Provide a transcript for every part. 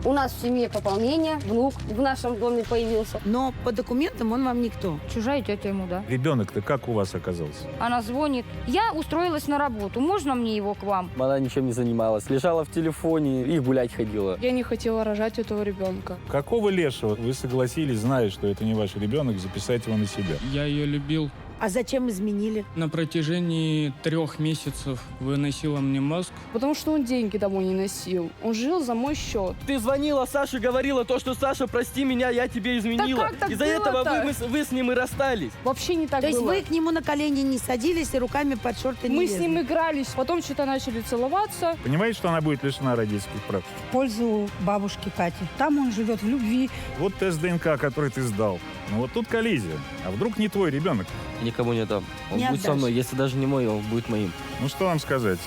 У нас в семье пополнение, внук в нашем доме появился. Но по документам он вам никто. Чужая тетя ему, да. Ребенок-то как у вас оказался? Она звонит. Я устроилась на работу. Можно мне его к вам? Она ничем не занималась. Лежала в телефоне и гулять ходила. Я не хотела рожать этого ребенка. Какого лешего вы согласились, зная, что это не ваш ребенок, записать его на себя? Я ее любил. А зачем изменили? На протяжении 3 месяцев выносила мне мозг. Потому что он деньги домой не носил. Он жил за мой счет. Ты звонила Саше, говорила то, что Саша, прости меня, я тебе изменила. как так Из-за этого было-то? вы с ним и расстались. Вообще не так То есть было. вы к нему на колени не садились и руками под шорты не Мы лезли? с ним игрались, потом что-то начали целоваться. Понимаете, что она будет лишена родительских прав? В пользу бабушки Кати. Там он живет в любви. Вот тест ДНК, который ты сдал. Ну вот тут коллизия. А вдруг не твой ребенок? Никому не дам. Он Не будет со отдашь. мной. Если даже не мой, он будет моим. Ну что вам сказать?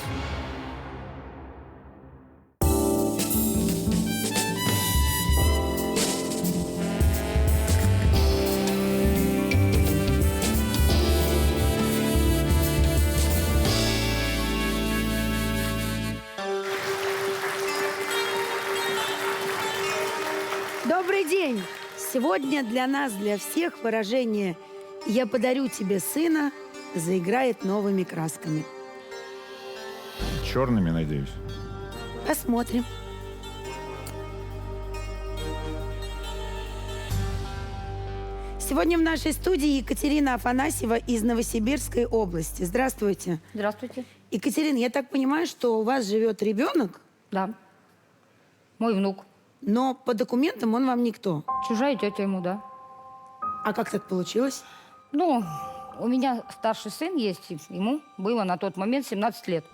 Добрый день! Сегодня для нас, для всех выражение «Я подарю тебе сына» заиграет новыми красками. Черными, надеюсь. Посмотрим. Сегодня в нашей студии Екатерина Афанасьева из Новосибирской области. Здравствуйте. Здравствуйте. Екатерина, я так понимаю, что у вас живет ребенок, Да. Мой внук. но по документам он вам никто. Чужая тетя ему, да. А как так получилось? Ну, у меня старший сын есть, ему было на тот момент 17 лет.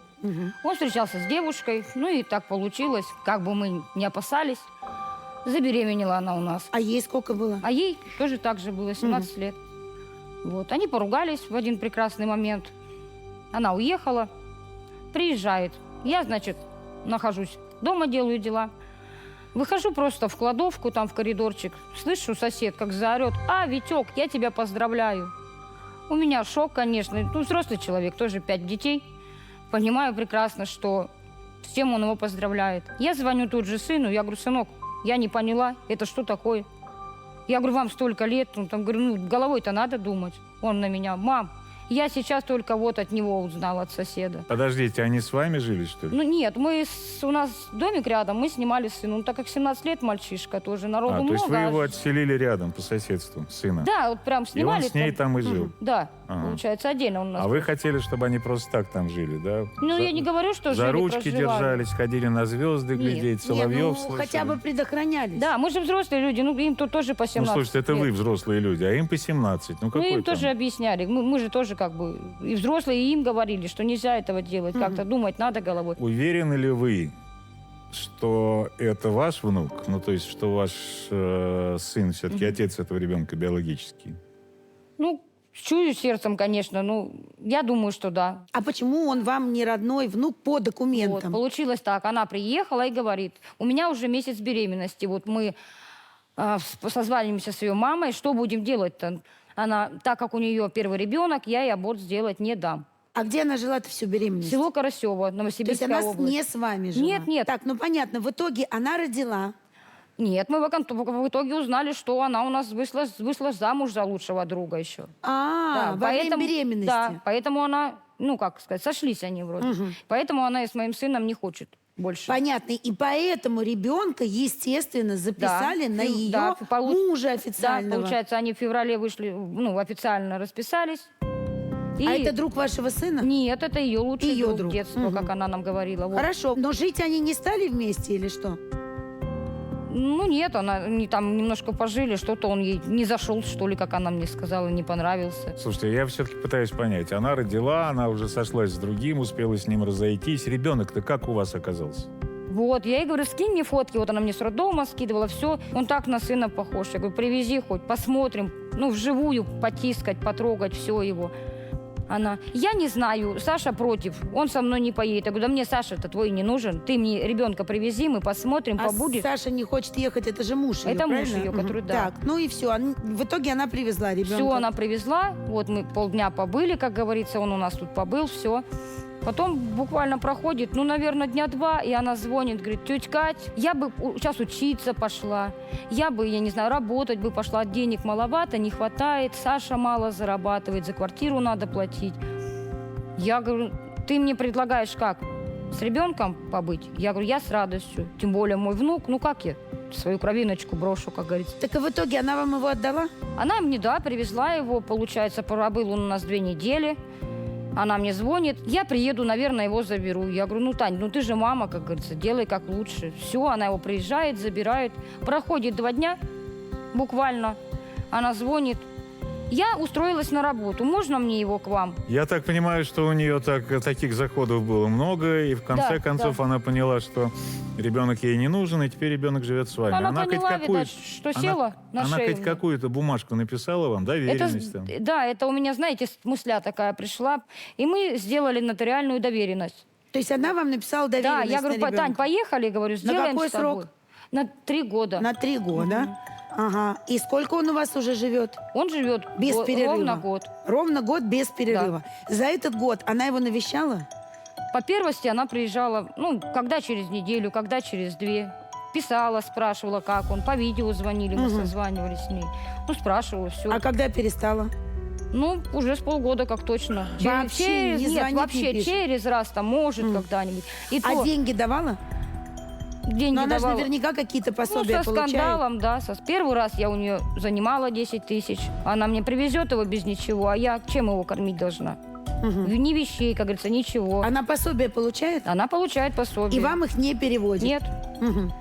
Он встречался с девушкой, ну и так получилось, как бы мы не опасались. Забеременела она у нас. А ей сколько было? А ей тоже так же было, 17 лет. Вот. Они поругались в один прекрасный момент. Она уехала, приезжает. Я, значит, нахожусь дома, делаю дела. Выхожу просто в кладовку, там в коридорчик. Слышу, сосед как заорет: «А, Витек, я тебя поздравляю». У меня шок, конечно. Ну, взрослый человек, тоже 5 детей. Понимаю прекрасно, что с чем он его поздравляет. Я звоню тут же сыну, я говорю: сынок, я не поняла, это что такое? Я говорю: вам столько лет, ну, там, говорю, ну, головой-то надо думать. Он на меня: мам, я сейчас только вот от него узнала, от соседа. Подождите, они с вами жили, что ли? Ну нет, у нас домик рядом, мы снимали сына. Ну, так как 17 лет мальчишка тоже, народу А, много. то есть вы его отселили рядом по соседству, сына? Да, вот прям И он снимали. с ней там и жил? Да, Ага. получается, отдельно он у нас. А вы хотели, чтобы они просто так там жили, да? Ну, я не говорю, что За жили, ручки проживали. держались, ходили на звезды Нет. глядеть, соловьев ну, слышали. хотя бы предохранялись. Да, мы же взрослые люди, ну, им тут тоже по 17 Ну, слушайте, это лет. вы взрослые люди, а им по 17. Ну, Ну, какой им там? тоже объясняли. Мы же тоже как бы и взрослые, и им говорили, что нельзя этого делать. Как-то думать надо головой. Уверены ли вы, что это ваш внук? Ну, то есть, что ваш сын все-таки отец этого ребенка биологический? Ну, чую сердцем, конечно, ну, я думаю, что да. А почему он вам не родной внук по Вот, документам? получилось так. Она приехала и говорит: у меня уже месяц беременности. Вот мы созваниваемся с ее мамой, что будем делать-то? Она, так как у нее первый ребенок, я ей аборт сделать не дам. А где она жила-то всю беременность? Село Карасево, То есть Новосибирская она область. не с вами жила? Нет, нет. Так, ну понятно, в итоге она родила. Нет, мы в итоге узнали, что она у нас вышла замуж за лучшего друга еще. А, во время беременности. Да, поэтому она, ну, как сказать, сошлись они вроде. Поэтому она и с моим сыном не хочет больше. Понятно. И поэтому ребенка, естественно, записали на ее да, мужа Да, официального. получается, они в феврале вышли, ну, официально расписались. И- А это друг вашего сына? Нет, это ее лучший Ее друг друг. детства, Мгм. как она нам говорила. Вот. Хорошо. Но жить они не стали вместе или что? Ну нет, они там немножко пожили, что-то он ей не зашел, что ли, как она мне сказала, не понравился. Слушайте, я все-таки пытаюсь понять. Она родила, она уже сошлась с другим, успела с ним разойтись. Ребенок-то как у вас оказался? Вот, я ей говорю: скинь мне фотки. Вот она мне с роддома скидывала, все. Он так на сына похож. Я говорю: привези хоть, посмотрим. Ну, вживую потискать, потрогать все его. Она: я не знаю, Саша против, он со мной не поедет. Я говорю: да мне Саша-то твой не нужен. Ты мне ребенка привези, мы посмотрим, А побудешь. Саша не хочет ехать, это же муж ее, Это муж правильно? ее, который, да. Так, ну и все. В итоге она привезла ребенка. Все, она привезла. Вот мы полдня побыли, как говорится, он у нас тут побыл, все. Потом буквально проходит, ну, наверное, дня 2, и она звонит, говорит: тетя Кать, я бы сейчас учиться пошла, я бы, я не знаю, работать бы пошла, денег маловато, не хватает, Саша мало зарабатывает, за квартиру надо платить. Я говорю: ты мне предлагаешь как? С ребенком побыть? Я говорю: я с радостью. Тем более мой внук, ну как я свою кровиночку брошу, как говорится. Так и в итоге она вам его отдала? Она мне, да, привезла его, получается, пробыл он у нас 2 недели. Она мне звонит: я приеду, наверное, его заберу. Я говорю: ну, Тань, ну ты же мама, как говорится, делай как лучше. Все, она его приезжает, забирает. Проходит 2 дня, буквально, она звонит: я устроилась на работу, можно мне его к вам? Я так понимаю, что у нее таких заходов было много, и в конце Да, концов она поняла, что ребенок ей не нужен, и теперь ребенок живет с вами. Она хоть поняла, какую- видать, что села на она шею хоть мне. какую-то бумажку написала вам, доверенность там? Да, это у меня, знаете, мысля такая пришла. И мы сделали нотариальную доверенность. То есть она вам написала Да, доверенность я говорю: на Тань, ребенка? поехали, говорю, сделаем какой с тобой. срок? На 3 года. На 3 года. Ага. И сколько он у вас уже живет? Он живет Без перерыва? ровно год. Ровно год без перерыва. За этот год она его навещала? По первости она приезжала, ну, когда через неделю, когда через 2. Писала, спрашивала, как он. По видео звонили, мы созванивались с ней. Ну, спрашивала, все. А когда перестала? Ну, уже с полгода, как точно. Вообще не нет, звонит, не вообще пишет? через раз там, может, когда-нибудь. И А то деньги давала? деньги Но она же давала. наверняка какие-то Ну, пособия со получает. скандалом, да. Первый раз я у нее занимала 10 тысяч. Она мне привезет его без ничего, а я чем его кормить должна? Ни вещей, как говорится, ничего. Она пособие получает? Она получает пособие. И вам их не переводит? Нет. Мгм.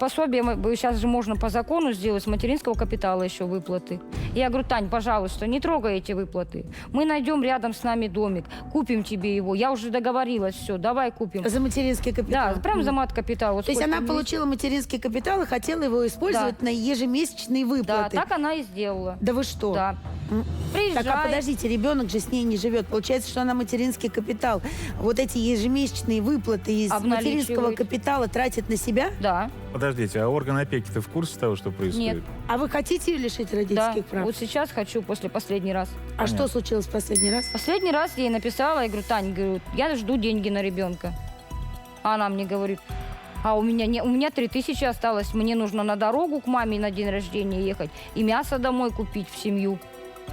Пособие сейчас же можно по закону сделать с материнского капитала еще выплаты. Я говорю: Тань, пожалуйста, не трогай эти выплаты. Мы найдем рядом с нами домик, купим тебе его. Я уже договорилась, все, давай купим. За материнский капитал? Да, прям за мат-капитал. Вот То есть сколько она мне- получила материнский капитал и хотела его использовать на ежемесячные Да, выплаты? так она и сделала. Да вы что? Да. М. Приезжай. Так, а подождите, ребенок же с ней не живет. Получается, что она материнский капитал. Вот эти ежемесячные выплаты из материнского Обналичивает. капитала тратит на себя? Да. Подождите, а орган опеки-то в курсе того, что происходит? Нет. А вы хотите ее лишить Да. родительских прав? Вот сейчас хочу, после последний раз. А что случилось в последний раз? Последний раз я ей написала, я говорю: Тань, говорю, я жду деньги на ребенка. А она мне говорит: а у меня 3000 осталось, мне нужно на дорогу к маме на день рождения ехать и мясо домой купить в семью.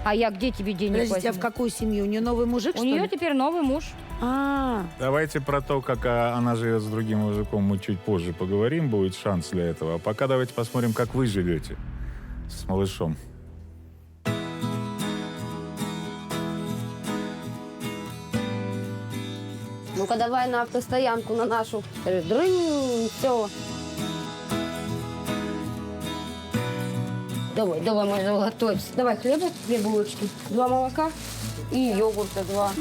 А я где тебе денег Подождите, а возьму? в какую семью? У нее новый мужик, У что нее ли? теперь новый муж. А, Давайте про то, как она живет с другим мужиком, мы чуть позже поговорим, будет шанс для этого. А пока давайте посмотрим, как вы живете с малышом. Ну-ка, давай на автостоянку на нашу. Дрынь, все. Давай, мой золотой. Давай хлеба, 2 булочки, 2 молока и йогурта 2.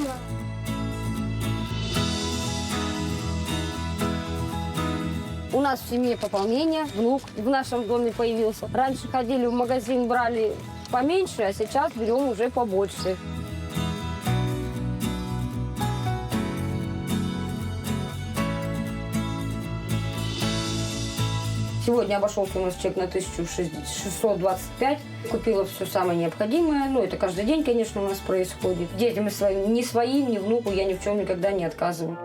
У нас в семье пополнение, внук в нашем доме появился. Раньше ходили в магазин, брали поменьше, а сейчас берем уже побольше. Сегодня обошелся у нас чек на 1625. Купила все самое необходимое. Ну, это каждый день, конечно, у нас происходит. Детям своим, ни своим, ни внуку я ни в чем никогда не отказываю.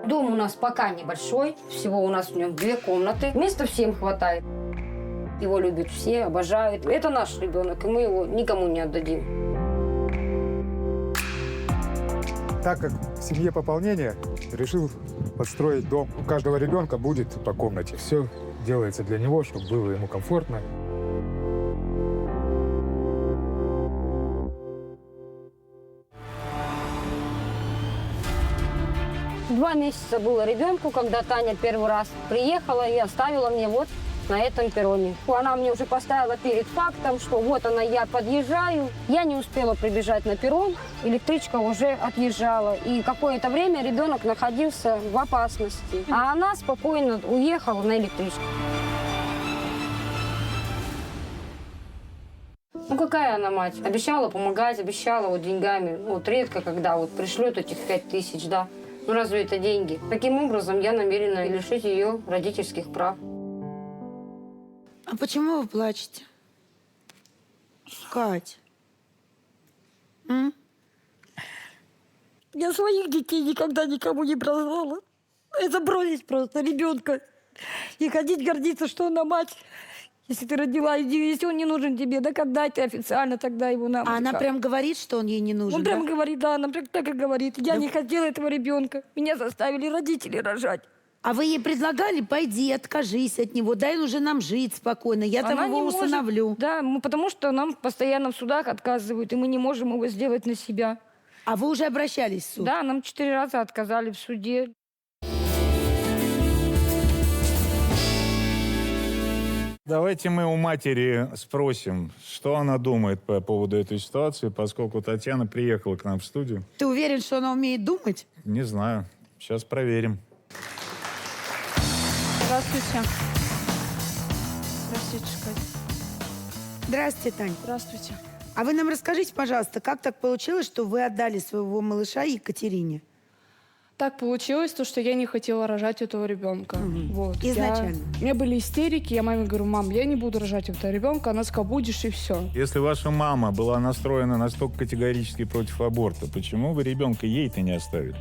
Дом у нас пока небольшой. Всего у нас в нем 2 комнаты. Места всем хватает. Его любят все, обожают. Это наш ребенок, и мы его никому не отдадим. Так как в семье пополнение, решил подстроить дом. У каждого ребенка будет по комнате. Все делается для него, чтобы было ему комфортно. Два месяца было ребенку, когда Таня первый раз приехала и оставила мне вот на этом перроне. Она мне уже поставила перед фактом, что вот она, я подъезжаю. Я не успела прибежать на перрон, электричка уже отъезжала. И какое-то время ребенок находился в опасности. А она спокойно уехала на электричку. Ну какая она мать? Обещала помогать, обещала вот деньгами. Ну, вот редко, когда вот пришлют этих 5000, да. Ну разве это деньги? Таким образом, я намерена лишить ее родительских прав. а почему вы плачете? Кать, Я своих детей никогда никому не бросала. Это бросить просто ребенка. И ходить гордиться, что она мать. Если ты родила, если он не нужен тебе, да когда ты официально тогда его нам. А она прям говорит, что он ей не нужен, Он да? прям говорит, да, она прям так и говорит. Я не хотела этого ребенка. Меня заставили родители рожать. А вы ей предлагали, пойди, откажись от него, дай уже нам жить спокойно, я там Она его не может. усыновлю. Да, потому что нам постоянно в судах отказывают, и мы не можем его сделать на себя. А вы уже обращались в суд? Да, нам 4 раза отказали в суде. Давайте мы у матери спросим, что она думает по поводу этой ситуации, поскольку Татьяна приехала к нам в студию. Ты уверен, что она умеет думать? Не знаю. Сейчас проверим. Здравствуйте. Здравствуйте, Катя. Здравствуйте, Тань. Здравствуйте. А вы нам расскажите, пожалуйста, как так получилось, что вы отдали своего малыша Екатерине? Так получилось, то, что я не хотела рожать этого ребенка. Вот. Изначально. У меня были истерики, я маме говорю, мам, я не буду рожать этого ребенка, она сказала, будешь и все. Если ваша мама была настроена настолько категорически против аборта, почему вы ребенка ей-то не оставили?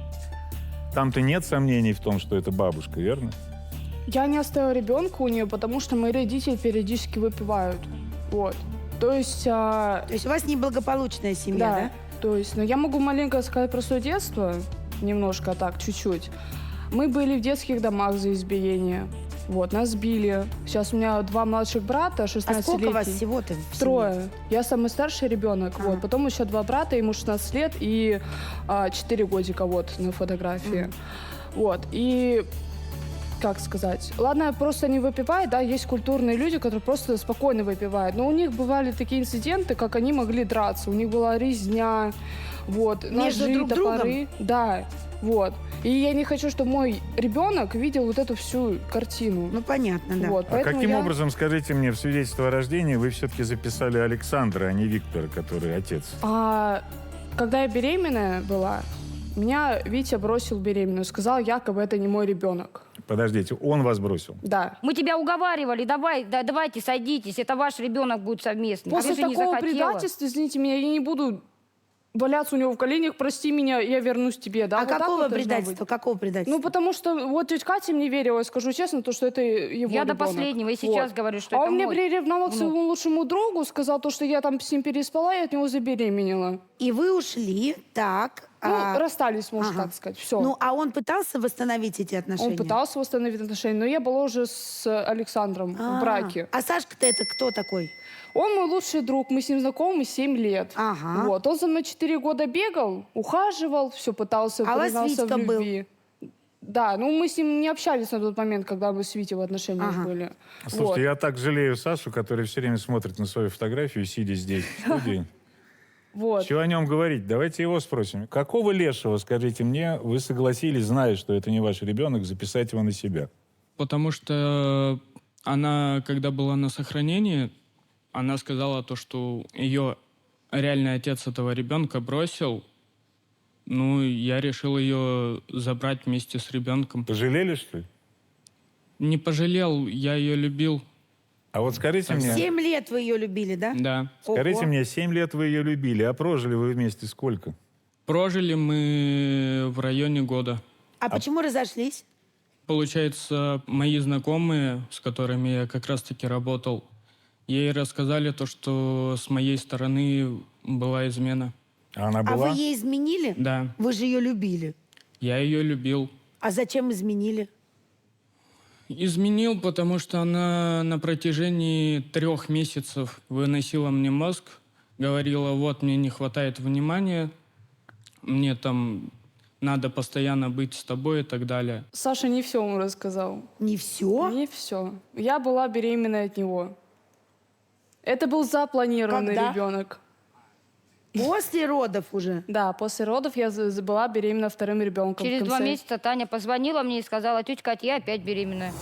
Там-то нет сомнений в том, что это бабушка, верно? Я не оставила ребенка у нее, потому что мои родители периодически выпивают. Вот. То есть... То есть у вас неблагополучная семья, да? То есть, но я могу маленько сказать про свое детство, немножко так, чуть-чуть. Мы были в детских домах за избиение. Вот, нас били. Сейчас у меня 2 младших брата, 16-летний. А сколько вас всего-то? 3. Я самый старший ребенок. Вот. Потом еще 2 брата, ему 16 лет и 4 годика вот на фотографии. Вот. И как сказать? Ладно, просто они выпивают, да, есть культурные люди, которые просто спокойно выпивают. Но у них бывали такие инциденты, как они могли драться. У них была резня, вот, Между ножи, друг топоры. Да, вот. И я не хочу, чтобы мой ребенок видел вот эту всю картину. Ну, понятно, да. Вот, А поэтому каким я- образом, скажите мне, в свидетельство о рождении вы все-таки записали Александра, а не Виктора, который отец? Когда я беременная была, меня Витя бросил беременную, сказал, якобы это не мой ребенок. Подождите, он вас бросил? Да. Мы тебя уговаривали, давайте садитесь, это ваш ребенок будет совместный. После Ты же не такого захотела. предательства, извините меня, я не буду валяться у него в коленях, прости меня, я вернусь тебе. Да? А Вот так какого вот должно предательства? быть. Какого предательства? Ну, потому что вот тетя Катя мне верила, я скажу честно, то, что это его Я до ребенок. последнего и сейчас Вот. говорю, что А это он мне мой приревновал к внук. своему лучшему другу, сказал то, что я там с ним переспала, и от него забеременела. И вы ушли, так. Ну, расстались, можно так сказать, все. Ну, а он пытался восстановить эти отношения? Он пытался восстановить отношения, но я была уже с Александром в браке. А Сашка-то это кто такой? Он мой лучший друг, мы с ним знакомы 7 лет. Ага. Вот. Он за мной 4 года бегал, ухаживал, все пытался, А у вас признался Витька в любви. Да, ну мы с ним не общались на тот момент, когда мы с Витей в отношениях были. Слушайте, Вот. я так жалею Сашу, который все время смотрит на свою фотографию, сидя здесь, в студии. Вот. Чего о нем говорить? Давайте его спросим. Какого лешего, скажите мне, вы согласились, зная, что это не ваш ребенок, записать его на себя? Потому что она, когда была на сохранении, она сказала то, что ее реальный отец этого ребенка бросил. Ну, я решил ее забрать вместе с ребенком. Пожалели, что ли? Не пожалел, я ее любил. А вот скажите мне... 7 лет вы ее любили, да? Да. Скажите Ого. мне, 7 лет вы ее любили, а прожили вы вместе сколько? Прожили мы в районе года. А почему разошлись? Получается, мои знакомые, с которыми я как раз-таки работал, ей рассказали то, что с моей стороны была измена. А она А была? вы ей изменили? Да, Вы же ее любили. я ее любил. А зачем изменили? Изменил, потому что она на протяжении 3 месяцев выносила мне мозг, говорила, вот, мне не хватает внимания, мне там надо постоянно быть с тобой и так далее. Саша не все ему рассказал. Не все? Не все. Я была беременна от него. Это был запланированный Когда? ребенок. После родов уже? Да, после родов я была беременна 2-м ребенком. Через В 2 конце- месяца Таня позвонила мне и сказала, тетя Катя, я опять беременная.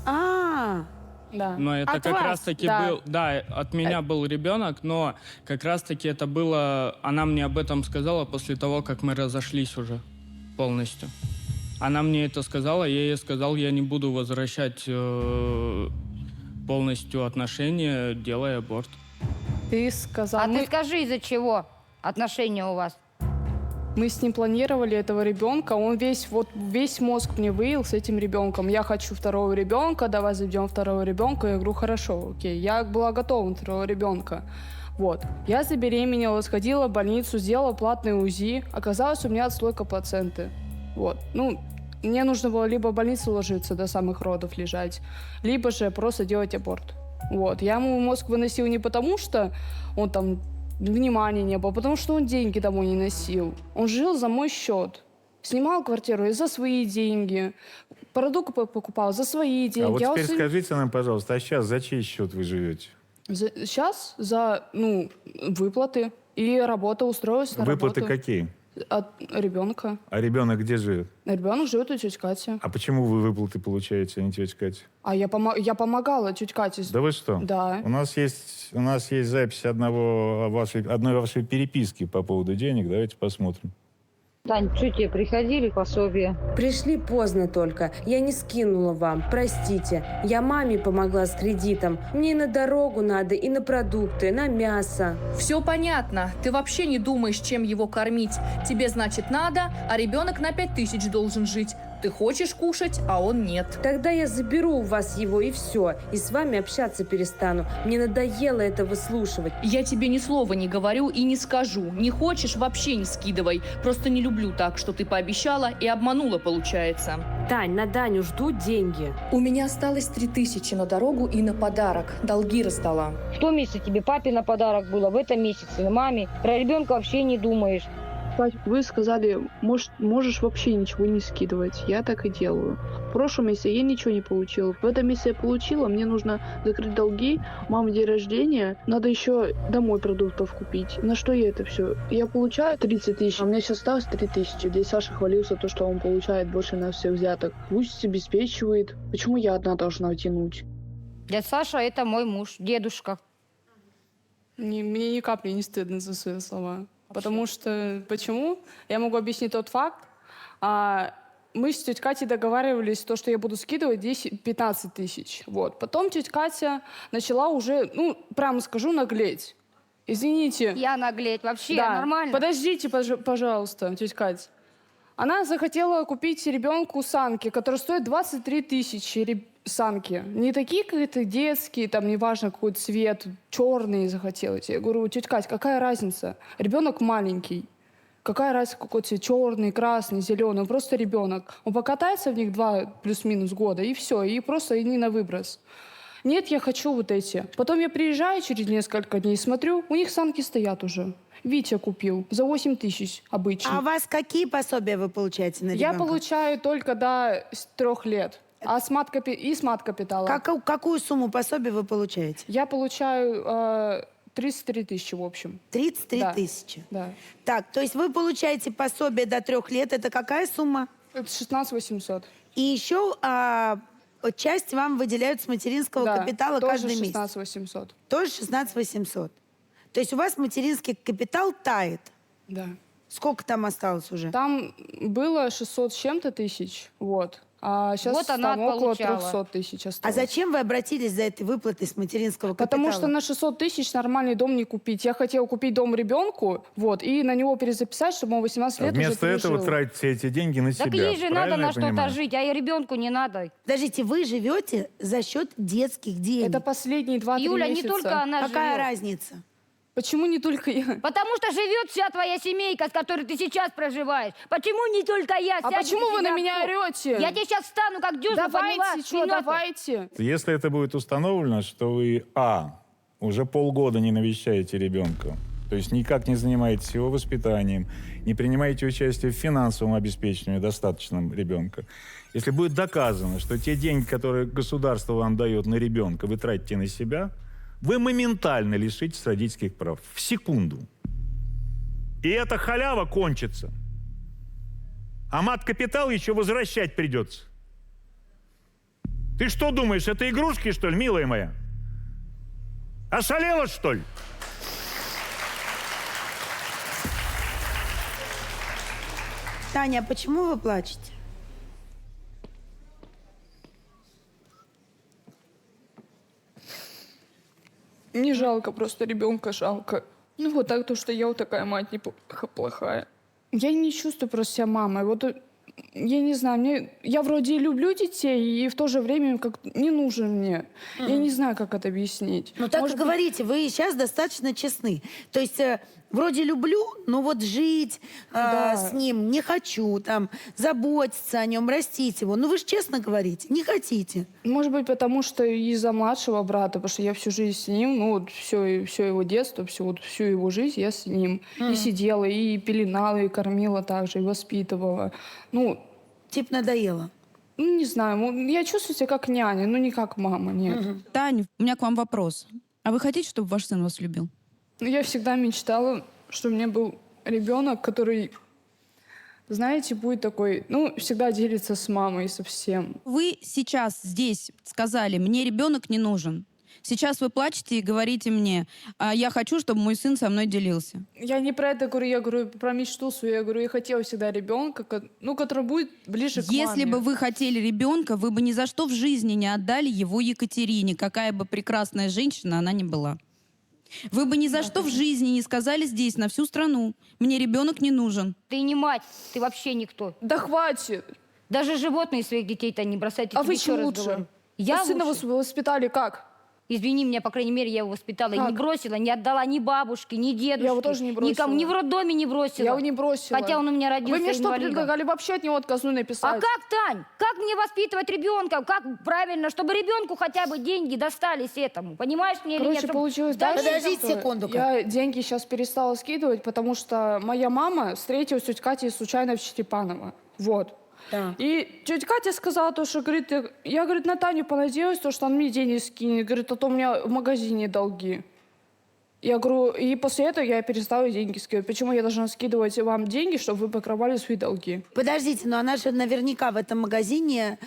А, Да. Но это От как вас? раз-таки Да. был... Да, от меня был ребенок, но как раз-таки это было... Она мне об этом сказала после того, как мы разошлись уже полностью. Она мне это сказала, я ей сказал, я не буду возвращать полностью отношения, делая аборт. Ты сказал... А мы- ты скажи, из-за чего? отношения у вас? Мы с ним планировали этого ребенка, он весь мозг мне выил с этим ребенком. Я хочу второго ребенка, давай заведем второго ребенка. Я говорю, хорошо, окей. Я была готова на второго ребенка. Вот. Я забеременела, сходила в больницу, сделала платный УЗИ. Оказалось, у меня отслойка плаценты. Вот. Ну, мне нужно было либо в больницу ложиться, до самых родов лежать, либо же просто делать аборт. Вот. Я ему мозг выносила не потому, что он там внимания не было, потому что он деньги домой не носил. Он жил за мой счет. Снимал квартиру и за свои деньги. Продукты покупал за свои деньги. А вот Я теперь скажите нам, пожалуйста, а сейчас за чей счет вы живете? Сейчас за выплаты и работа, устроилась на Выплаты работу. какие? От ребенка. А ребенок где живет? Ребенок живет у тети Кати. А почему вы выплаты получаете, а не тетя Катя? А я помогала тете Кате. Да вы что? Да. У нас есть запись одной вашей переписки по поводу денег. Давайте посмотрим. Тань, что тебе приходили пособия? Пришли поздно только. Я не скинула вам. Простите. Я маме помогла с кредитом. Мне и на дорогу надо, и на продукты, на мясо. Все понятно. Ты вообще не думаешь, чем его кормить. Тебе, значит, надо, а ребенок на 5000 должен жить. Ты хочешь кушать, а он нет. Тогда я заберу у вас его, и все. И с вами общаться перестану. Мне надоело это выслушивать. Я тебе ни слова не говорю и не скажу. Не хочешь, вообще не скидывай. Просто не люблю так, что ты пообещала и обманула, получается. Тань, на Даню ждут деньги. У меня осталось 3000 на дорогу и на подарок. Долги раздала. В том месяце тебе папе на подарок было, в этом месяце на маме. Про ребенка вообще не думаешь. Пать, вы сказали, можешь вообще ничего не скидывать. Я так и делаю. В прошлом месяце я ничего не получила. В этом месяце я получила. Мне нужно закрыть долги. Мама день рождения. Надо еще домой продуктов купить. На что я это все? Я получаю 30 тысяч, а у меня сейчас осталось 3 тысячи. Здесь Саша хвалился, то, что он получает больше на всех взяток. Пусть обеспечивает. Почему я одна должна тянуть? Дядя Саша – это мой муж, дедушка. Мне ни капли не стыдно за свои слова. Потому что... Почему? Я могу объяснить тот факт. Мы с тетей Катей договаривались, то, что я буду скидывать 10-15 тысяч. Вот. Потом тетя Катя начала уже, прямо скажу, наглеть. Извините. Я наглеть. Вообще Да. нормально? Подождите, пожалуйста, тетя Катя. Она захотела купить ребенку санки, которые стоят 23 тысячи санки. Не такие какие-то детские, там, неважно, какой цвет, черные захотелось. Я говорю, тетя Катя, какая разница? Ребенок маленький. Какая разница, какой цвет? Черный, красный, зеленый. Он просто ребенок. Он покатается в них 2 плюс-минус года, и все. И просто они на выброс. Нет, я хочу вот эти. Потом я приезжаю через несколько дней, смотрю, у них санки стоят уже. Витя купил за 8 тысяч обычно. А у вас какие пособия вы получаете на ребенка? Я получаю только до 3 лет. А с мат-капитала. Какую сумму пособия вы получаете? Я получаю 33 тысячи в общем. 33 Да. тысячи? Да. Так, то есть вы получаете пособие до 3 лет. Это какая сумма? Это 16 800. И еще часть вам выделяют с материнского Да, капитала тоже каждый 16 месяц. 800. Тоже 16 800. То есть у вас материнский капитал тает. Да. Сколько там осталось уже? Там было 600 с чем-то тысяч, вот. А сейчас Вот она там около получала. 300 тысяч А осталось. зачем вы обратились за этой выплатой с материнского капитала? Потому что на 600 тысяч нормальный дом не купить. Я хотела купить дом ребенку, вот, и на него перезаписать, чтобы он 18 лет Вместо уже этого пережил. тратите эти деньги на Так себя. ей же надо Правильно на я что-то понимаю? жить, а и ребенку не надо. Подождите, вы живете за счет детских денег. Это последние 2-3 Юля, месяца. не только она Какая живет. разница? Почему не только я? Потому что живет вся твоя семейка, с которой ты сейчас проживаешь. Почему не только я? А Сядь почему у вы себя на меня в пол. орете? Я тебе сейчас встану, как дюжина, Давайте, поняла? что, Минуту. давайте. Если это будет установлено, что вы, уже полгода не навещаете ребенка, то есть никак не занимаетесь его воспитанием, не принимаете участие в финансовом обеспечении достаточном ребенка, если будет доказано, что те деньги, которые государство вам дает на ребенка, вы тратите на себя, вы моментально лишитесь родительских прав. В секунду. И эта халява кончится. А мат-капитал еще возвращать придется. Ты что думаешь, это игрушки, что ли, милая моя? Ошалела, что ли? Таня, а почему вы плачете? Мне жалко, просто ребенка жалко. Ну, вот так, то, что я вот такая мать плохая. Я не чувствую просто себя мамой. Вот я не знаю, я вроде и люблю детей, и в то же время как не нужен мне. Я не знаю, как это объяснить. Ну, так и говорите, вы сейчас достаточно честны. То есть вроде люблю, но вот жить с ним не хочу, там, заботиться о нем, растить его. Ну, вы же честно говорите, не хотите. Может быть, потому что из-за младшего брата, потому что я всю жизнь с ним, ну, вот все его детство, всю его жизнь я с ним. И сидела, и пеленала, и кормила также, и воспитывала. Ну, типа надоело. Ну, не знаю, я чувствую себя как няня, но не как мама, нет. Тань, у меня к вам вопрос. А вы хотите, чтобы ваш сын вас любил? Я всегда мечтала, что у меня был ребенок, который, знаете, будет такой, ну, всегда делится с мамой со всем. Вы сейчас здесь сказали, мне ребенок не нужен. Сейчас вы плачете и говорите мне, я хочу, чтобы мой сын со мной делился. Я не про это говорю, я говорю про мечту свою. Я говорю, я хотела всегда ребенка, ну, который будет ближе к маме. Если бы вы хотели ребенка, вы бы ни за что в жизни не отдали его Екатерине, какая бы прекрасная женщина она ни была. Вы бы ни за что в жизни не сказали здесь, на всю страну, мне ребенок не нужен. Ты не мать, ты вообще никто. Да хватит. Даже животные своих детей-то не бросайте. А вы еще раз лучше? говорю. Я сына лучше? воспитали как? Извини меня, по крайней мере, я его воспитала. И не бросила, не отдала ни бабушке, ни дедушке. Я его тоже не бросила. Никому, ни в роддоме не бросила. Я его не бросила. Хотя он у меня родился Вы мне что, инвалидом. предлагали вообще от него отказную написать? А как, Тань? Как мне воспитывать ребенка? Как правильно, чтобы ребенку хотя бы деньги достались этому? Понимаешь мне или нет? Получилось Да, так, Подождите что секунду. я деньги сейчас перестала скидывать, потому что моя мама встретилась с тетей Катей случайно в Чтепаново. Вот. Да. И тетя Катя сказала то, что, говорит, я, говорит, на Таню понадеялась, то, что она мне деньги скинет. Говорит, а то у меня в магазине долги. Я говорю, и после этого я перестала деньги скидывать. Почему я должна скидывать вам деньги, чтобы вы покрывали свои долги? Подождите, но она же наверняка в этом магазине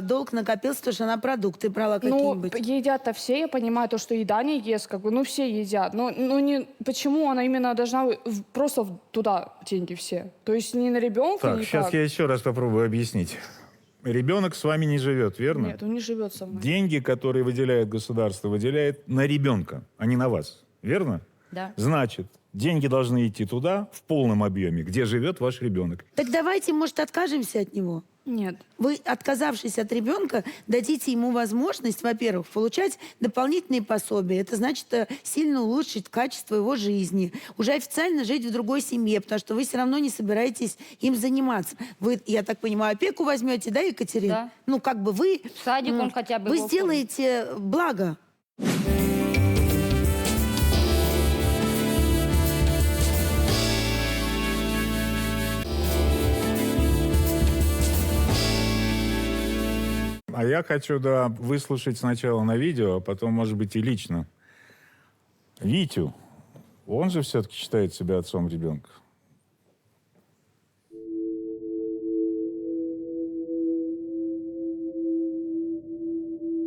долг накопился, потому что она продукты брала Ну, какие-нибудь. едят-то все, я понимаю, то, что еда не ест, как бы, ну, все едят. Но не, почему она именно должна просто туда деньги все? То есть не на ребенка, Так, никак? сейчас я еще раз попробую объяснить. Ребенок с вами не живет, верно? Нет, он не живет со мной. Деньги, которые выделяет государство, выделяет на ребенка, а не на вас. Верно? Да. Значит, деньги должны идти туда в полном объеме, где живет ваш ребенок. Так давайте, может, откажемся от него? Нет. Вы, отказавшись от ребенка, дадите ему возможность, во-первых, получать дополнительные пособия. Это значит сильно улучшить качество его жизни. Уже официально жить в другой семье, потому что вы все равно не собираетесь им заниматься. Вы, я так понимаю, опеку возьмете, да, Екатерина? Да. Ну, как бы вы... В садик он хотя бы Вы его сделаете благо. А я хочу, да, выслушать сначала на видео, а потом, может быть, и лично. Витю, он же все-таки считает себя отцом ребенка.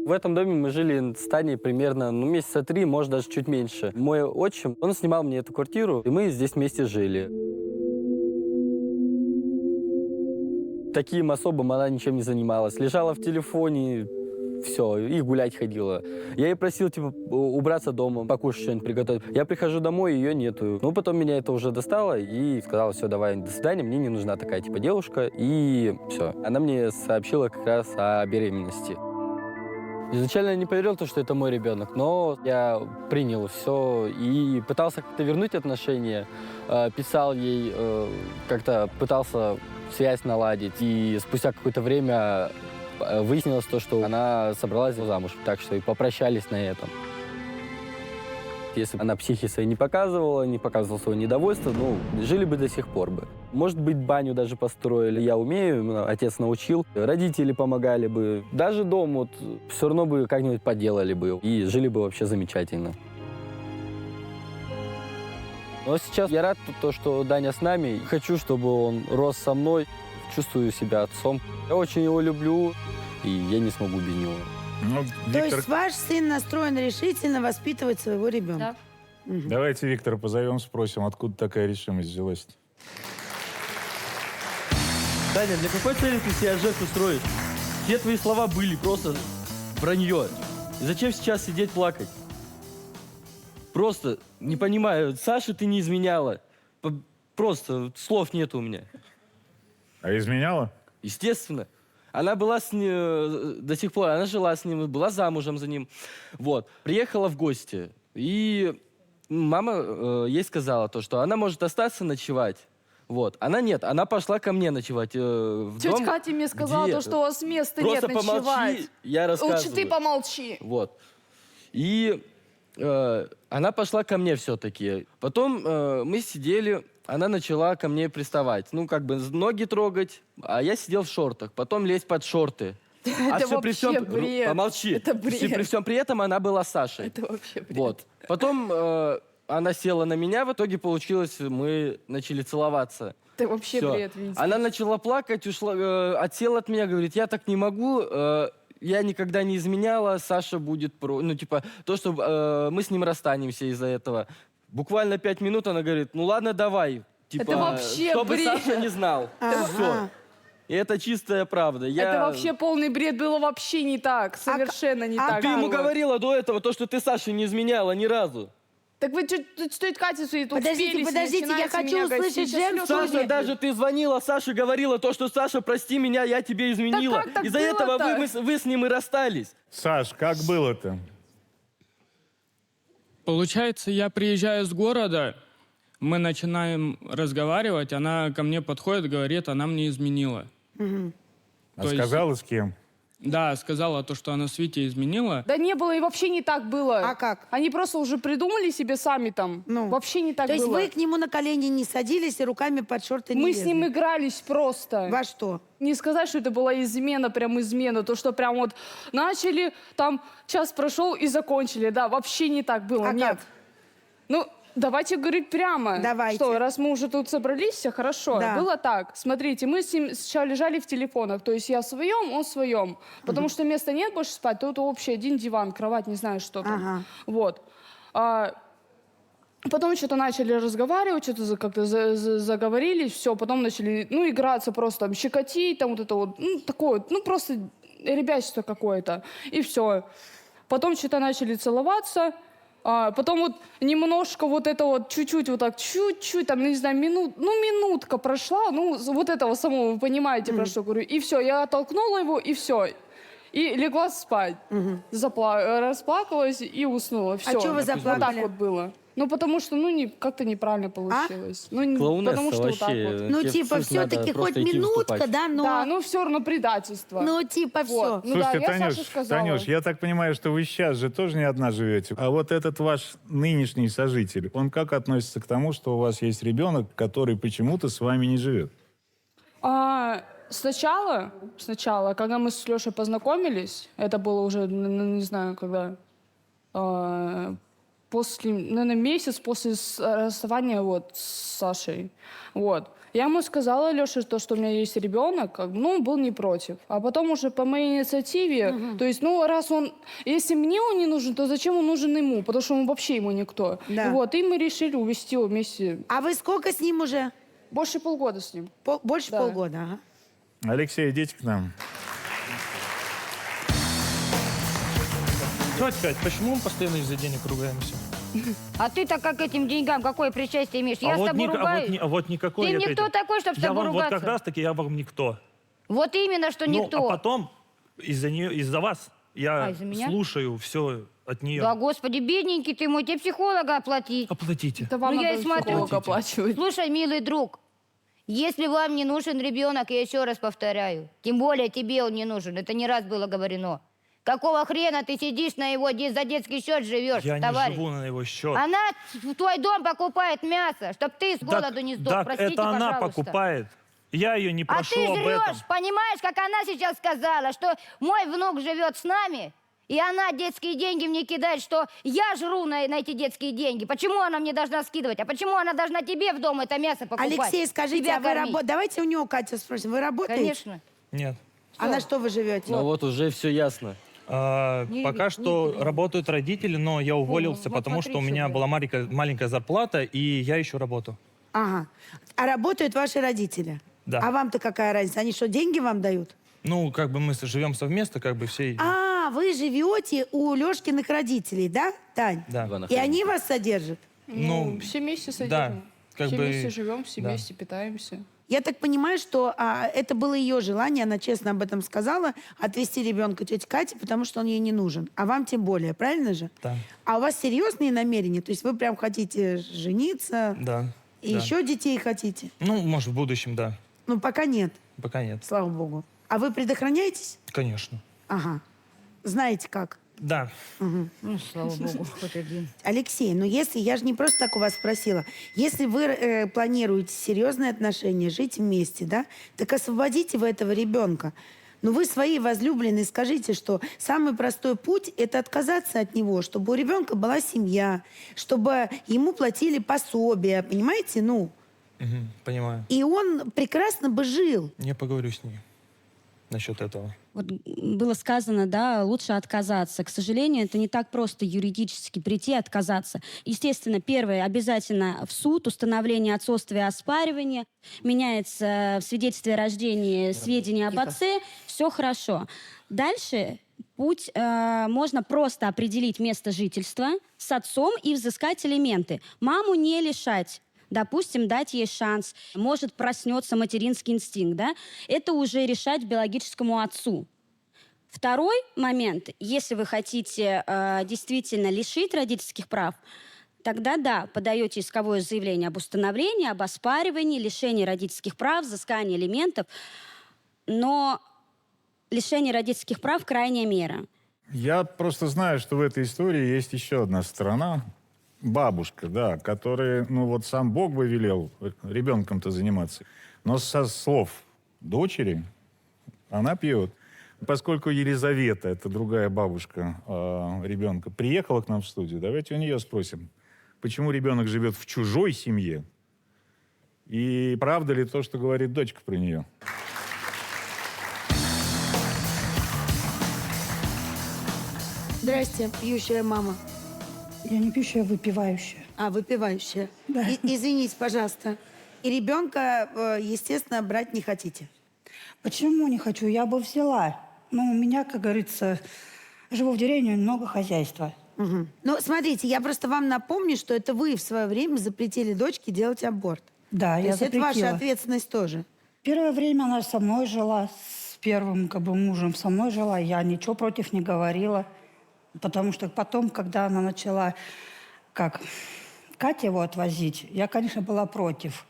В этом доме мы жили с Таней примерно месяца 3, может, даже чуть меньше. Мой отчим, он снимал мне эту квартиру, и мы здесь вместе жили. Таким особым она ничем не занималась. Лежала в телефоне, все, и гулять ходила. Я ей просил, типа, убраться дома, покушать что-нибудь приготовить. Я прихожу домой, ее нету. Ну, потом меня это уже достало, и сказала, все, давай, до свидания, мне не нужна такая, типа, девушка. И все. Она мне сообщила как раз о беременности. Изначально я не поверил, что это мой ребенок, но я принял все и пытался как-то вернуть отношения. Писал ей, как-то пытался связь наладить. И спустя какое-то время выяснилось то, что она собралась замуж. Так что и попрощались на этом. Если бы она психи своей не показывала свое недовольство, ну, жили бы до сих пор бы. Может быть, баню даже построили. Я умею, отец научил. Родители помогали бы. Даже дом вот все равно бы как-нибудь поделали бы. И жили бы вообще замечательно. Но сейчас я рад, то, что Даня с нами. Хочу, чтобы он рос со мной. Чувствую себя отцом. Я очень его люблю, и я не смогу без него. Ну, То Виктор, есть ваш сын настроен решительно воспитывать своего ребенка? Да. давайте Виктора позовем, спросим, откуда такая решимость взялась. Даня, для какой цели ты себе ЖЭК устроишь? Все твои слова были просто вранье. И зачем сейчас сидеть плакать? Просто не понимаю. Саша, ты не изменяла. Просто слов нет у меня. А изменяла? Естественно. Она была с ним до сих пор, она жила с ним, была замужем за ним. Вот. Приехала в гости. И мама ей сказала то, что она может остаться ночевать. Вот. Она нет, она пошла ко мне ночевать в Тетя дом. Катя мне сказала, где? то, что у вас места Просто нет ночевать. помолчи, я рассказываю. Лучше ты помолчи. Вот. И она пошла ко мне все-таки. Потом мы сидели, она начала ко мне приставать. Ну, как бы ноги трогать, а я сидел в шортах. Потом лезть под шорты. Это всё при вообще всем... бред. Помолчи. Это бред. При всем при этом она была Сашей. Это вообще бред. Вот. Потом она села на меня, в итоге получилось, мы начали целоваться. Это вообще Всё. бред, видите. Она начала плакать, ушла, отсела от меня, говорит, я так не могу, я никогда не изменяла, Саша будет ну, типа, то, что мы с ним расстанемся из-за этого. Буквально 5 минут она говорит, ну ладно, давай. Типа, Это вообще чтобы бред. Саша не знал. Все. И это чистая правда. Это вообще полный бред, было вообще не так, совершенно не так. Ты ему было. говорила до этого то, что ты Саше не изменяла ни разу. Так вы что тетя Катя тут Подождите, впились и подождите, я начинаете хочу меня услышать гасить. Сейчас женскую слезы Саша, лезут. даже ты звонила, Саше говорила то, что Саша, прости меня, я тебе изменила. как так Из-за этого было-то? вы с ним и расстались. Саш, как было-то? Получается, я приезжаю с города, мы начинаем разговаривать, она ко мне подходит, говорит, она мне изменила. А То есть- сказала с кем? Да, сказала то, что она с Витей изменила. Да не было, и вообще не так было. А как? Они просто уже придумали себе сами там. Ну. Вообще не так То есть было. вы к нему на колени не садились и руками под шорты не Мы с лезли? ним игрались просто. Во что? Не сказать, что это была измена, прям измена. То, что прям вот начали, там час прошел и закончили. Да, вообще не так было. А Нет. как? Ну, давайте говорить прямо. Давайте. Что, раз мы уже тут собрались, все хорошо. Да. Было так. Смотрите, мы с ним сначала лежали в телефонах. То есть я в своем, он в своем. Потому что места нет больше спать. Тут общий один диван, кровать, не знаю, что там. Ага. Вот. Потом что-то начали разговаривать, что-то как-то заговорились, все, потом начали, ну, играться просто, там, щекотить, там, вот это вот, ну, такое, ну, просто ребячество какое-то, и все. Потом что-то начали целоваться, потом вот немножко вот это вот, чуть-чуть вот так, чуть-чуть, там, не знаю, минутка прошла, ну, вот этого самого, вы понимаете, про что говорю, и все, я оттолкнула его, и все. И легла спать, расплакалась и уснула, все. чё вы заплакали? Вот так вот было. Ну, потому что, ну, как-то неправильно получилось. Ну, Клоунесса потому что вот так вообще. вот. Ну, Тебе типа, в суд надо все-таки просто хоть идти минутка, выступать. да, но... Да, ну, все равно предательство. Ну, типа, все. Вот. Ну, да, Слушайте, я Саше сказала. Танюш, я так понимаю, что вы сейчас же тоже не одна живете. А вот этот ваш нынешний сожитель, он как относится к тому, что у вас есть ребенок, который почему-то с вами не живет? Сначала, когда мы с Лешей познакомились, это было уже, не знаю, когда, после, наверное, месяц после расставания вот с Сашей, вот. Я ему сказала, Леше, то, что у меня есть ребенок, как бы, ну, он был не против. А потом уже по моей инициативе, то есть, ну, раз он, если мне он не нужен, то зачем он нужен ему? Потому что он вообще ему никто. Да. Вот, и мы решили увезти его вместе. А вы сколько с ним уже? Больше полгода с ним. Больше Да. полгода, ага. Алексей, идите к нам. Тетя Кать, почему мы постоянно из-за денег ругаемся? А ты-то как к этим деньгам, какое причастие имеешь? Я с тобой ругаюсь. вот никакой Ты я никто этим. такой, чтобы с Я тобой вам вот ругаться? как раз-таки, я вам никто. Вот именно, что никто. Ну, а потом из-за вас я из-за меня? слушаю все от нее. Да, господи, бедненький ты мой, тебе психолога оплатить. Оплатите. Это вам Ну, я надо и смотрю. психолога оплачивать. Слушай, милый друг, если вам не нужен ребенок, я еще раз повторяю, тем более тебе он не нужен, это не раз было говорено. Какого хрена ты сидишь на его за детский счет живешь, Я товарищ? не живу на его счет. Она в твой дом покупает мясо, чтоб ты с голоду не сдох. Так Простите, это она пожалуйста. покупает. Я ее не А прошу ты об этом. жрешь, понимаешь, как она сейчас сказала, что мой внук живет с нами, и она детские деньги мне кидает, что я жру на эти детские деньги. Почему она мне должна скидывать? А почему она должна тебе в дом это мясо покупать? Алексей, скажите, Тебя а вы кормить? работаете? Давайте у него, Катя, спросим. Вы работаете? Конечно. Нет. А на что вы живете? Ну вот уже все ясно. Пока что работают родители, но я уволился, вот потому смотри, что у меня что была маленькая зарплата, и я ищу работу. Ага. А работают ваши родители? Да. А вам-то какая разница? Они что, деньги вам дают? Ну, как бы мы живем совместно, как бы все. вы живете у Лёшкиных родителей, да, Тань? Да. И они вас содержат? Ну, все вместе да, содержим. как Все бы, вместе живем, все да. вместе питаемся. Я так понимаю, что это было ее желание, она честно об этом сказала, отвезти ребенка тете Кате, потому что он ей не нужен. А вам тем более, правильно же? Да. А у вас серьезные намерения? То есть вы прям хотите жениться? Да. И да. еще детей хотите? Ну, может, в будущем, да. Ну, пока нет, Пока нет. слава богу. А вы предохраняетесь? Конечно. Ага. Знаете как? Да. Угу. Ну, слава богу, хоть один. Алексей, ну если, я же не просто так у вас спросила, если вы планируете серьезные отношения, жить вместе, да, так освободите вы этого ребенка. Но вы своей возлюбленной скажите, что самый простой путь – это отказаться от него, чтобы у ребенка была семья, чтобы ему платили пособия, понимаете, ну. Мгм, понимаю. И он прекрасно бы жил. Я поговорю с ней насчет этого. Вот было сказано, да, лучше отказаться. К сожалению, это не так просто юридически прийти и отказаться. Естественно, первое, обязательно в суд, установление отцовства и оспаривания. Меняется в свидетельстве о рождении сведения об отце. Все хорошо. Дальше путь можно просто определить место жительства с отцом и взыскать элементы. Маму не лишать. Допустим, дать ей шанс. Может, проснется материнский инстинкт, да? Это уже решать биологическому отцу. Второй момент. Если вы хотите действительно лишить родительских прав, тогда, да, подаете исковое заявление об установлении, об оспаривании, лишении родительских прав, взыскании элементов. Но лишение родительских прав – крайняя мера. Я просто знаю, что в этой истории есть еще одна сторона. Бабушка, да, которая, ну вот сам Бог бы велел ребенком-то заниматься. Но со слов дочери она пьет. Поскольку Елизавета, это другая бабушка ребенка, приехала к нам в студию, давайте у нее спросим, почему ребенок живет в чужой семье, и правда ли то, что говорит дочка про нее. Здрасте, пьющая мама. Я не пьющая, а выпивающая. А, выпивающая. Да. Извините, пожалуйста. И ребенка, естественно, брать не хотите? Почему не хочу? Я бы взяла. Но у меня, как говорится, живу в деревне, много хозяйства. Угу. Ну, смотрите, я просто вам напомню, что это вы в свое время запретили дочке делать аборт. Да, То я есть это запретила. ваша ответственность тоже. Первое время она со мной жила, с первым мужем со мной жила. Я ничего против не говорила. Потому что потом, когда она начала, Катя его отвозить, я, конечно, была против.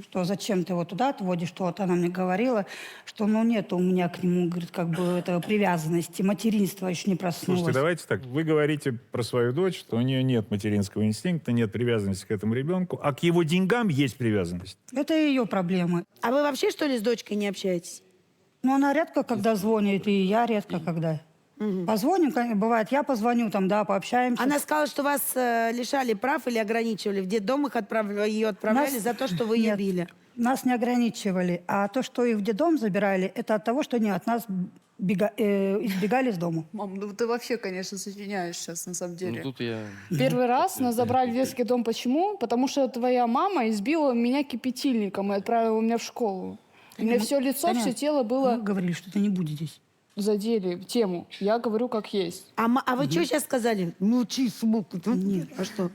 Что зачем ты его туда отводишь, что вот она мне говорила, что нет у меня к нему, говорит, этого привязанности, материнство еще не проснулось. Слушайте, давайте так. Вы говорите про свою дочь, что у нее нет материнского инстинкта, нет привязанности к этому ребенку, а к его деньгам есть привязанность. Это ее проблемы. А вы вообще, что ли, с дочкой не общаетесь? Ну, она редко когда звонит, и я редко когда. Позвоним, бывает, я позвоню, пообщаемся. Она сказала, что вас лишали прав или ограничивали. В детдом ее отправляли за то, что вы ее били. Нас не ограничивали. А то, что их в детдом забирали, это от того, что они от нас избегали из дома. Мам, ну ты вообще, конечно, сочиняешь сейчас, на самом деле. Ну, тут я... Первый раз нас забрали в детский дом. Почему? Потому что твоя мама избила меня кипятильником и отправила меня в школу. У меня все лицо, Таня, все тело было... Мы говорили, что ты не будешь здесь. Задели тему. Я говорю, как есть. А вы что сейчас сказали? Молчи, смуку. Нет, а что?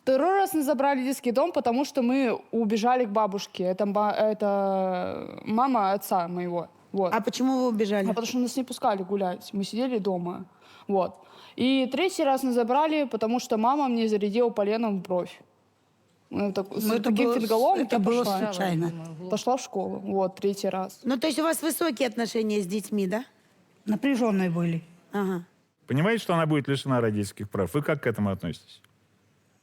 Второй раз нас забрали в детский дом, потому что мы убежали к бабушке. Это мама отца моего. Вот. А почему вы убежали? Потому что нас не пускали гулять. Мы сидели дома. Вот. И третий раз нас забрали, потому что мама мне зарядила поленом в бровь. С таким фингологом это было случайно. Пошла в школу. Вот, третий раз. Ну, то есть у вас высокие отношения с детьми, да? Напряженные были. Ага. Понимаете, что она будет лишена родительских прав? Вы как к этому относитесь?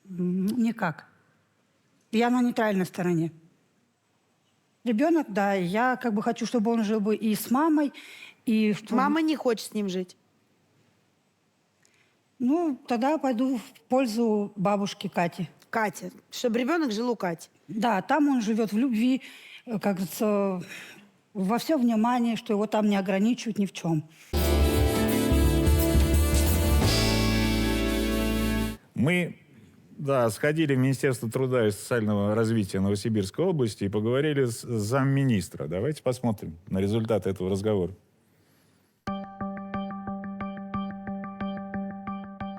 Никак. Я на нейтральной стороне. Ребенок, да, я хочу, чтобы он жил бы и с мамой, и... Мама не хочет с ним жить? Ну, тогда пойду в пользу бабушки Кати. Катя. Чтобы ребенок жил у Кати? Да, там он живет в любви, как говорится, во все внимание, что его там не ограничивают ни в чем. Мы, сходили в Министерство труда и социального развития Новосибирской области и поговорили с замминистра. Давайте посмотрим на результаты этого разговора.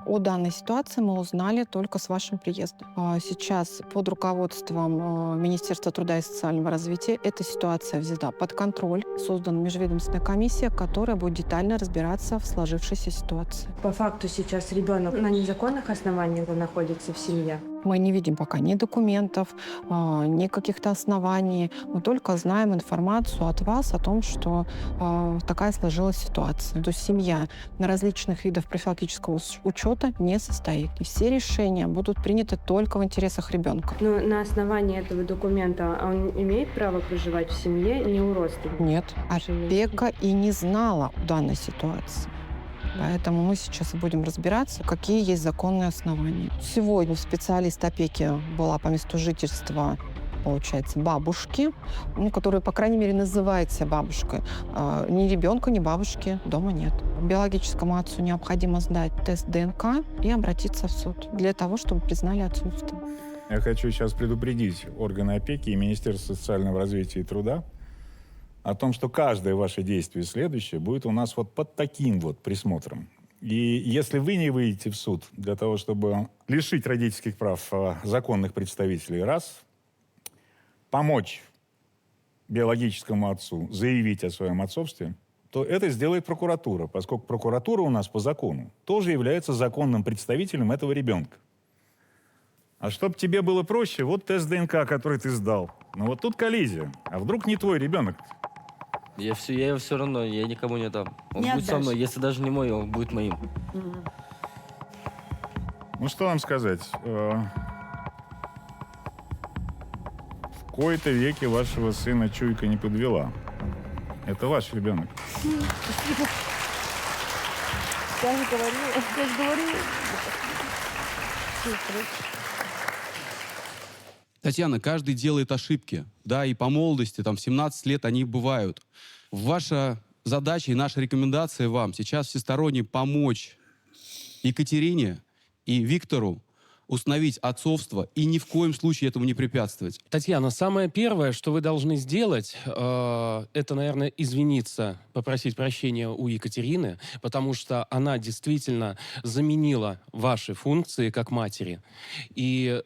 О данной ситуации мы узнали только с вашим приездом. Сейчас под руководством Министерства труда и социального развития эта ситуация взята под контроль. Создана межведомственная комиссия, которая будет детально разбираться в сложившейся ситуации. По факту сейчас ребенок на незаконных основаниях находится в семье. Мы не видим пока ни документов, ни каких-то оснований. Мы только знаем информацию от вас о том, что такая сложилась ситуация. То есть семья на различных видах профилактического учета не состоит. И все решения будут приняты только в интересах ребенка. Но на основании этого документа он имеет право проживать в семье, не у родственников? Нет. Опека и не знала о данной ситуации. Поэтому мы сейчас будем разбираться, какие есть законные основания. Сегодня специалист опеки была по месту жительства, получается, бабушки, которая, по крайней мере, называет себя бабушкой. Ни ребенка, ни бабушки дома нет. Биологическому отцу необходимо сдать тест ДНК и обратиться в суд для того, чтобы признали отцовство. Я хочу сейчас предупредить органы опеки и Министерство социального развития и труда о том, что каждое ваше действие следующее будет у нас вот под таким вот присмотром. И если вы не выйдете в суд для того, чтобы лишить родительских прав законных представителей, раз, помочь биологическому отцу заявить о своем отцовстве, то это сделает прокуратура, поскольку прокуратура у нас по закону тоже является законным представителем этого ребенка. А чтобы тебе было проще, вот тест ДНК, который ты сдал. Но вот тут коллизия. А вдруг не твой ребенок? Я его все равно, я никому не дам. Он Не будет со отдашь? мной, если даже не мой, он будет моим. Ну, что вам сказать? В кои-то веке вашего сына чуйка не подвела. Это ваш ребенок. Я же говорю. Татьяна, каждый делает ошибки, да, и по молодости, там, в 17 лет они бывают. Ваша задача и наша рекомендация вам сейчас всесторонне помочь Екатерине и Виктору установить отцовство и ни в коем случае этому не препятствовать. Татьяна, самое первое, что вы должны сделать, это, наверное, извиниться, попросить прощения у Екатерины, потому что она действительно заменила ваши функции как матери. И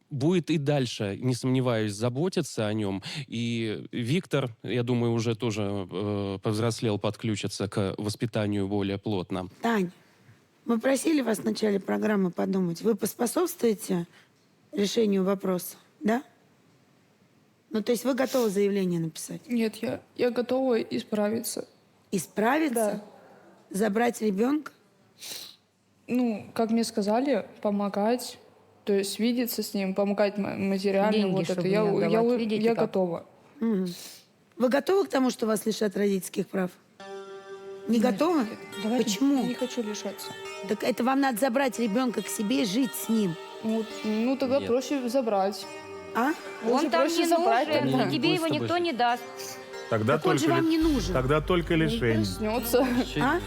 будет и дальше, не сомневаюсь, заботиться о нем. И Виктор, я думаю, уже тоже повзрослел, подключится к воспитанию более плотно. Тань, мы просили вас в начале программы подумать. Вы поспособствуете решению вопроса, да? Ну, то есть вы готовы заявление написать? Нет, я готова исправиться. Исправиться? Да. Забрать ребенка? Ну, как мне сказали, помогать, то есть видеться с ним, помогать материально. Деньги, вот это. чтобы не отдавать. Видите, Я как? готова. Мгм. Вы готовы к тому, что вас лишат родительских прав? Не готовы? Давайте, Почему? Не хочу лишаться. Так это вам надо забрать ребенка к себе и жить с ним. Ну, тогда Нет. проще забрать. А? Лучше Он там проще не забрать нужен, тогда. и тебе его никто не даст. Тогда Так он же вам не нужен. Тогда только лишение. Проснется. А?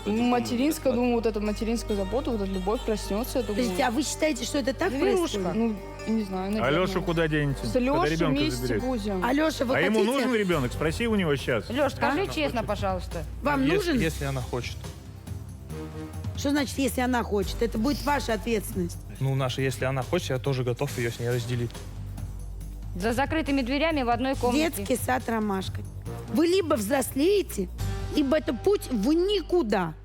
Материнская, думаю, вот эта материнская забота, вот эта любовь проснется, я думаю. Подождите, а вы считаете, что это так происходит? Ну, не знаю, наверное. Алешу куда денете? С Когда Алешей ребенка вместе заберете? будем. Алеша, вы А ему хотите? нужен ребенок? Спроси у него сейчас. Леш, скажи честно, пожалуйста. Вам нужен? Если она хочет. Что значит, если она хочет? Это будет ваша ответственность. Ну, наша, если она хочет, я тоже готов ее с ней разделить. За закрытыми дверями в одной комнате. Детский сад «Ромашка». Вы либо взрослеете, либо это путь в никуда.